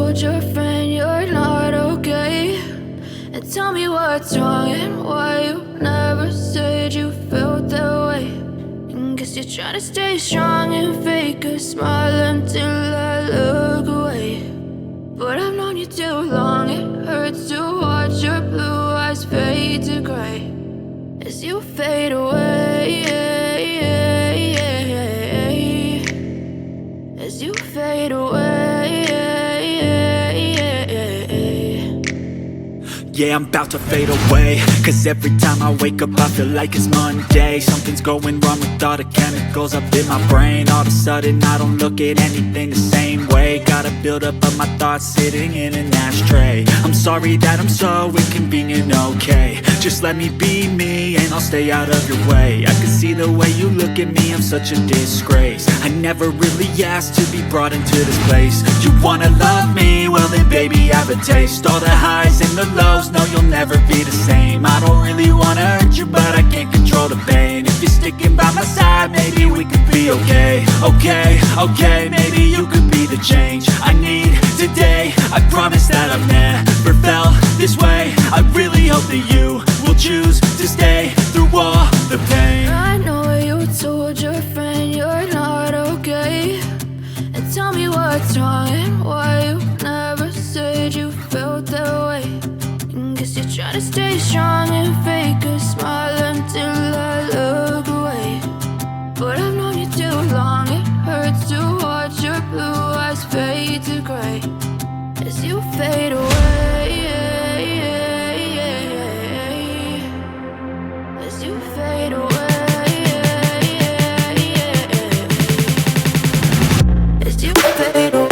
told your friend you're not okay? And tell me what's wrong and why you never said you felt that way. And guess you're trying to stay strong and fake a smile until I look away. But I've known you too long, it hurts to watch your blue eyes fade to gray as you fade away, as you fade away. Yeah, I'm about to fade away, cause every time I wake up I feel like it's Monday. Something's going wrong with all the chemicals up in my brain. All of a sudden I don't look at anything the same way. Got a build up of my thoughts sitting in an ashtray. I'm sorry that I'm so inconvenient, okay? Just let me be me and I'll stay out of your way. I can see the way you look at me, I'm such a disgrace. I never really asked to be brought into this place. You wanna love me? Well then baby, have a taste. All the highs and the lows, no, you'll never be the same. I don't really wanna hurt you, but I can't control the pain. If you're sticking by my side, maybe we could be okay. Okay, maybe you could be the change I need today. I promise that I've never felt this way. I really hope that you will choose to stay through all the pain. I know you told your friend you're not okay. And tell me what's wrong and why you never said you felt that way. Guess you're trying to stay strong and fake a smile until I look away. But I've known you too long, it hurts to watch your blue eyes fade to gray as you fade away, as you fade away, as you fade away.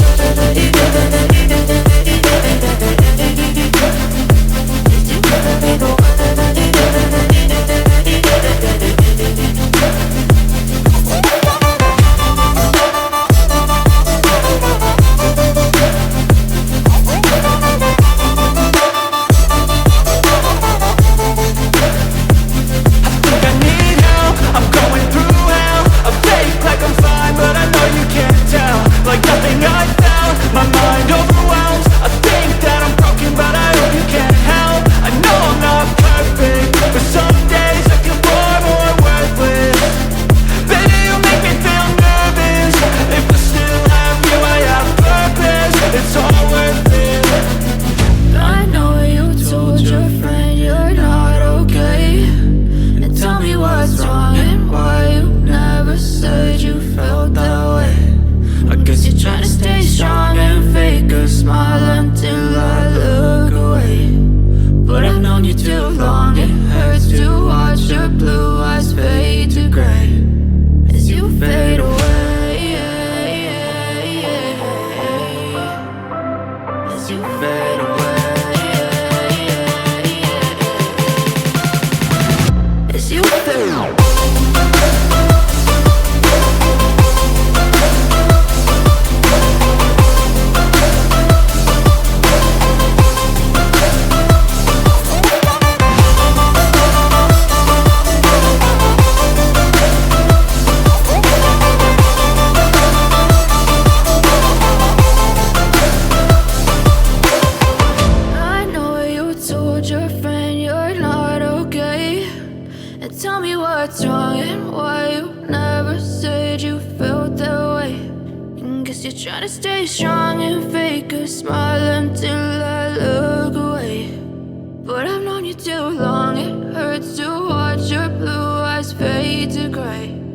Tell me what's wrong and why you never said you felt that way. And guess you're trying to stay strong and fake a smile until I look away. But I've known you too long, it hurts to watch your blue eyes fade to gray